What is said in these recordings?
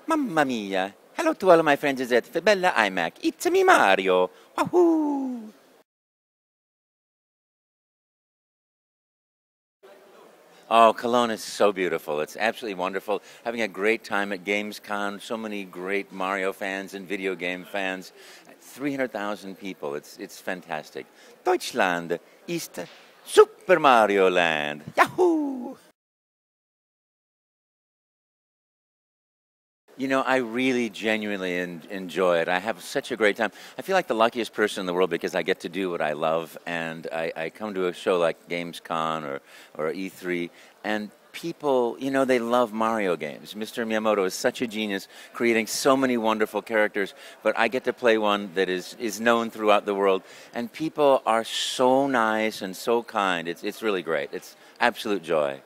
Mamma mia! Hello to all of my friends at fabela iMag. It's me, Mario. Wahoo! Oh, Cologne is so beautiful. It's absolutely wonderful. Having a great time at Gamescom. So many great Mario fans and video game fans. 300,000 people. It's fantastic. Deutschland ist Super Mario Land. Yahoo! You know, I really genuinely enjoy it. I have such a great time. I feel like the luckiest person in the world because I get to do what I love, and I come to a show like Gamescom or E3, and people, you know, they love Mario games. Mr. Miyamoto is such a genius, creating so many wonderful characters, but I get to play one that is known throughout the world, and people are so nice and so kind. It's really great. It's absolute joy.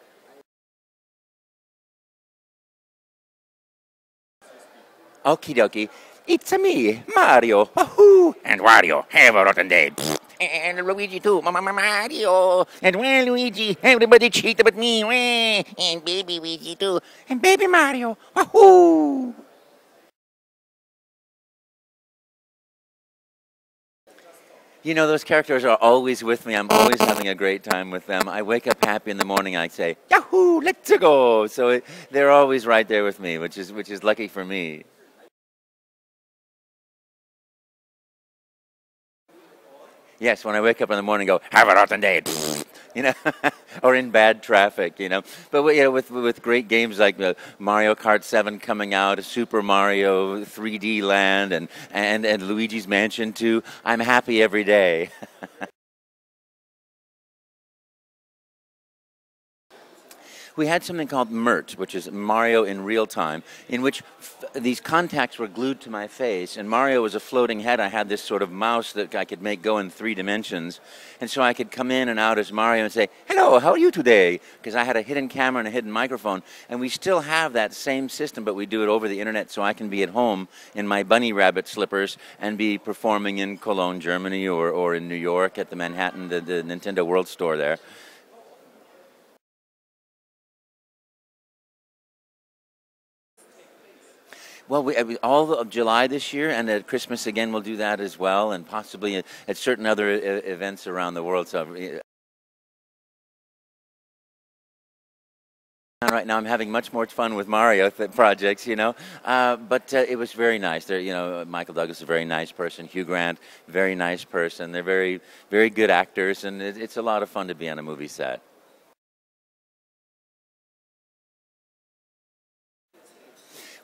Okie dokie. It's a me, Mario. Wahoo! And Wario, have a rotten day. And Luigi too, Mario. And well, Luigi, everybody cheated but me. Wah. And baby Luigi too. And baby Mario. Wahoo! You know, those characters are always with me. I'm always having a great time with them. I wake up happy in the morning. I say, Yahoo! Let's go! So they're always right there with me, which is lucky for me. Yes, when I wake up in the morning, go have a rotten day, you know, or in bad traffic, you know. But you know, with great games like Mario Kart 7 coming out, Super Mario 3D Land, and Luigi's Mansion 2, I'm happy every day. We had something called MERT, which is Mario in real time, in which these contacts were glued to my face, and Mario was a floating head. I had this sort of mouse that I could make go in 3 dimensions, and so I could come in and out as Mario and say, "Hello, how are you today?" Because I had a hidden camera and a hidden microphone, and we still have that same system, but we do it over the internet, so I can be at home in my bunny rabbit slippers and be performing in Cologne, Germany, or in New York at the Manhattan, the Nintendo World Store there. Well, all of July this year, and at Christmas again, we'll do that as well, and possibly at certain other events around the world. So, right now, I'm having much more fun with Mario projects, you know. But it was very nice. There, you know, Michael Douglas is a very nice person. Hugh Grant, very nice person. They're very, very good actors, and it's a lot of fun to be on a movie set.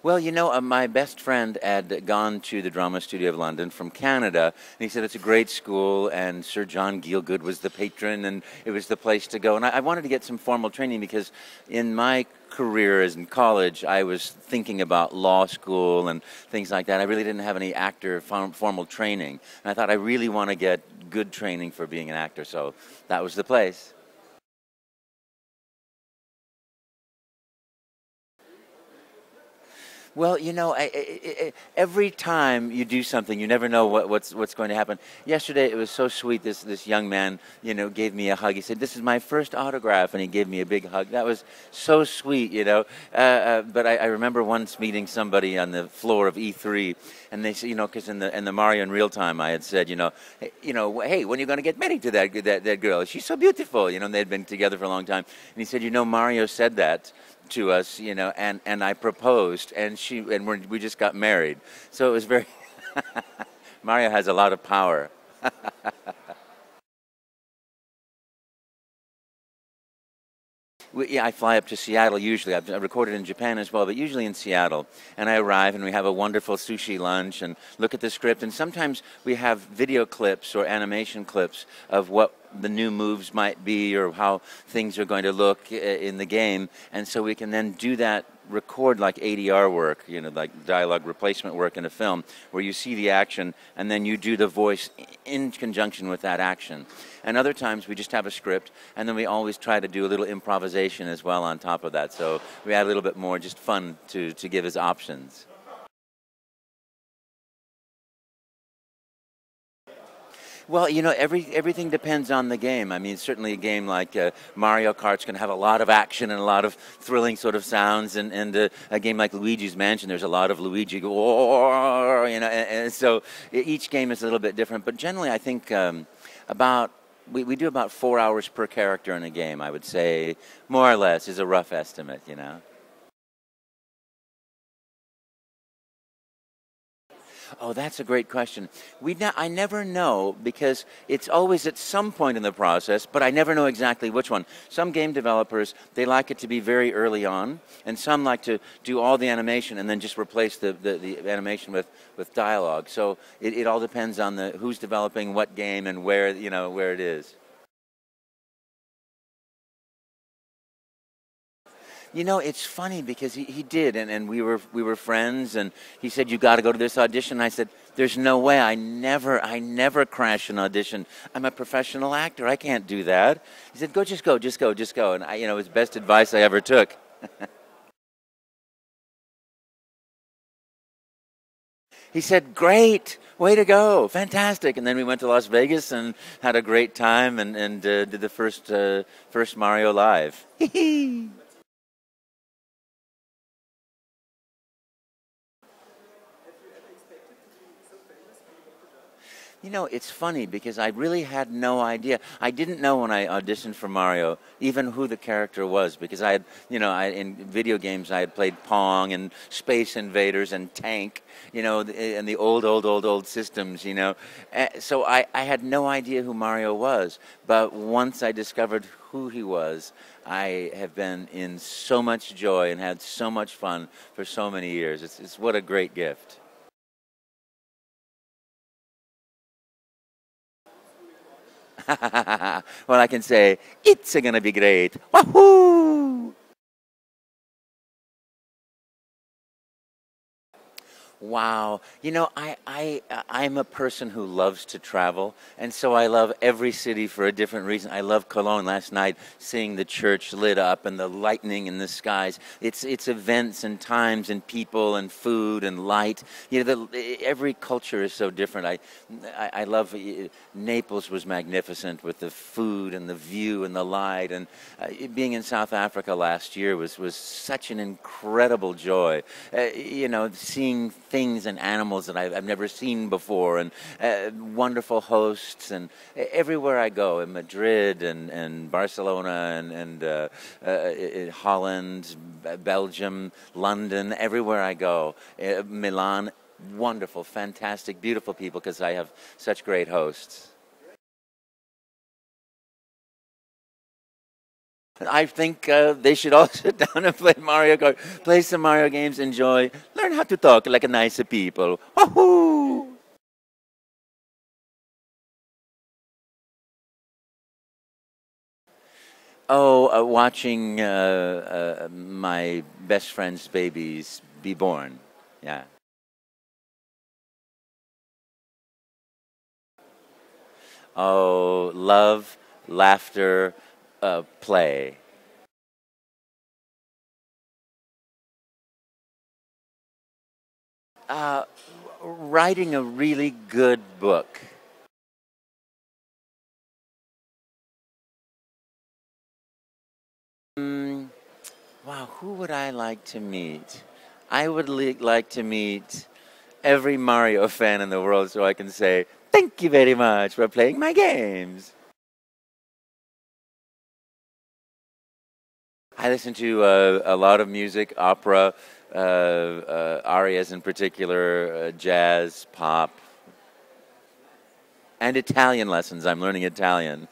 Well, you know, my best friend had gone to the Drama Studio of London from Canada, and he said it's a great school, and Sir John Gielgud was the patron, and it was the place to go. And I wanted to get some formal training because in my career as in college, I was thinking about law school and things like that. I really didn't have any actor formal training, and I thought I really want to get good training for being an actor, so that was the place. Well, you know, every time you do something, you never know what's going to happen. Yesterday, it was so sweet. This young man, you know, gave me a hug. He said, "This is my first autograph," and he gave me a big hug. That was so sweet, you know. But I remember once meeting somebody on the floor of E3, and they said, you know, because in the Mario in real time, I had said, hey, when are you going to get married to that girl? She's so beautiful, you know. And they'd been together for a long time, and he said, you know, Mario said that to us, you know, and I proposed, and we just got married. So it was very. Mario has a lot of power. Yeah, I fly up to Seattle usually. I've recorded in Japan as well, but usually in Seattle. And I arrive and we have a wonderful sushi lunch and look at the script. And sometimes we have video clips or animation clips of what the new moves might be or how things are going to look in the game. And so we can then do that, record like ADR work, you know, like dialogue replacement work in a film, where you see the action and then you do the voice in conjunction with that action. And other times we just have a script, and then we always try to do a little improvisation as well on top of that. So we add a little bit more just fun to give as options. Well, everything depends on the game. I mean, certainly a game like Mario Kart's going to have a lot of action and a lot of thrilling sort of sounds, and a game like Luigi's Mansion, there's a lot of Luigi, and so each game is a little bit different. But generally, I think about we do about 4 hours per character in a game. I would say more or less is a rough estimate. Oh, that's a great question. I never know because it's always at some point in the process, but I never know exactly which one. Some game developers, they like it to be very early on, and some like to do all the animation and then just replace the animation with dialogue. So it all depends on who's developing what game and where it is. It's funny because he did, and we were friends, and he said, "You got to go to this audition." I said, "There's no way. I never crash an audition. I'm a professional actor. I can't do that." He said, "Go, just go, just go, just go." And it was best advice I ever took. He said, "Great, way to go, fantastic." And then we went to Las Vegas and had a great time, and did the first Mario live. It's funny because I really had no idea. I didn't know when I auditioned for Mario even who the character was because in video games I had played Pong and Space Invaders and Tank, and the old systems. So I had no idea who Mario was. But once I discovered who he was, I have been in so much joy and had so much fun for so many years. It's what a great gift. Well, I can say, it's going to be great. Wahoo! Wow. I'm a person who loves to travel, and so I love every city for a different reason. I love Cologne last night, seeing the church lit up and the lightning in the skies. It's events and times and people and food and light. Every culture is so different. I love Naples was magnificent with the food and the view and the light. And being in South Africa last year was such an incredible joy. Seeing things and animals that I've never seen before, and wonderful hosts, and everywhere I go in Madrid and Barcelona and Holland, Belgium, London, everywhere I go, Milan, wonderful, fantastic, beautiful people because I have such great hosts. I think they should all sit down and play Mario Kart, play some Mario games, enjoy, learn how to talk like a nice people. Wahoo! Oh, watching my best friend's babies be born. Yeah. Oh, love, laughter, play. Uh, Writing a really good book. Mm, wow, who would I like to meet? I would like to meet every Mario fan in the world so I can say, thank you very much for playing my games. I listen to a lot of music, opera, arias in particular, jazz, pop, and Italian lessons. I'm learning Italian.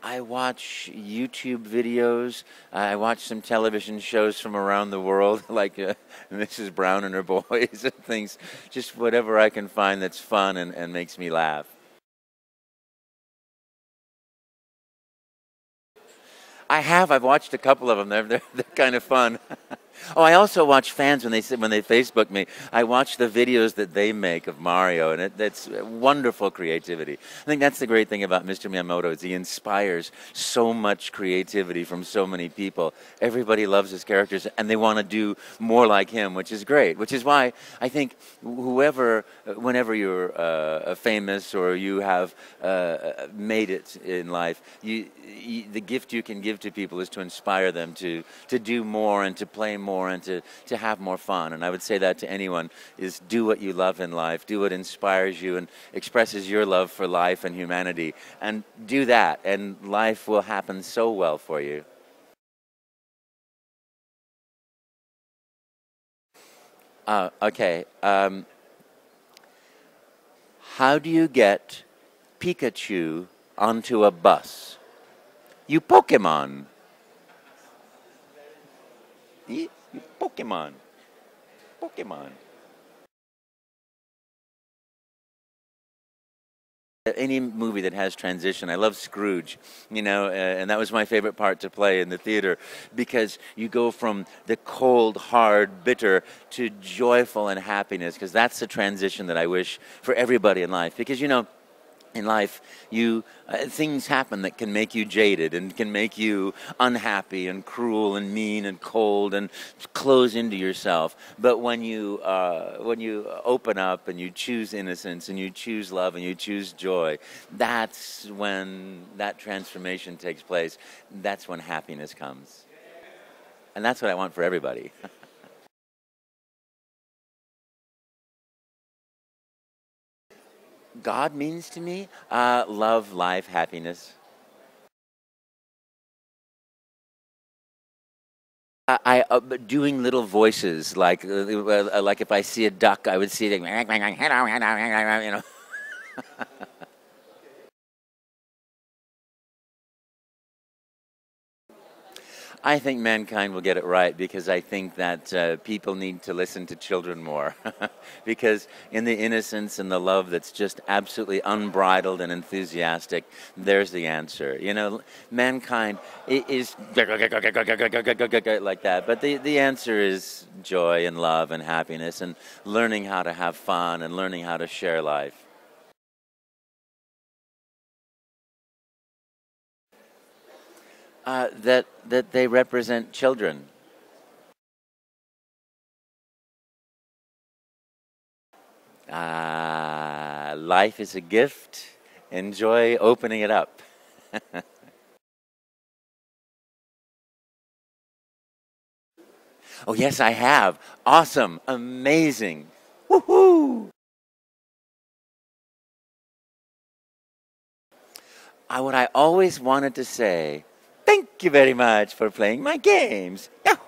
I watch YouTube videos. I watch some television shows from around the world, like Mrs. Brown and her boys and things. Just whatever I can find that's fun and makes me laugh. I have. I've watched a couple of them. They're kind of fun. Oh, I also watch fans when they Facebook me. I watch the videos that they make of Mario, and that's wonderful creativity. I think that's the great thing about Mr. Miyamoto is he inspires so much creativity from so many people. Everybody loves his characters, and they want to do more like him, which is great. Which is why I think whenever you're famous or you have made it in life, the gift you can give to people is to inspire them to do more and to play more and to have more fun. And I would say that to anyone is do what you love in life, do what inspires you and expresses your love for life and humanity, and do that, and life will happen so well for you. Okay. How do you get Pikachu onto a bus? You Pokemon. You Pokemon. Pokemon. Any movie that has transition. I love Scrooge, and that was my favorite part to play in the theater because you go from the cold, hard, bitter to joyful and happiness, because that's the transition that I wish for everybody in life. Because, in life, things happen that can make you jaded and can make you unhappy and cruel and mean and cold and close into yourself. But when you open up and you choose innocence and you choose love and you choose joy, that's when that transformation takes place. That's when happiness comes, and that's what I want for everybody. God means to me love, life, happiness. Doing little voices like if I see a duck, I would see it. I think mankind will get it right because I think that people need to listen to children more. Because in the innocence and the love that's just absolutely unbridled and enthusiastic, there's the answer. Mankind is like that. But the answer is joy and love and happiness and learning how to have fun and learning how to share life. That they represent children. Life is a gift. Enjoy opening it up. Oh, yes, I have. Awesome. Amazing. Woohoo! What I always wanted to say, thank you very much for playing my games. Yahoo!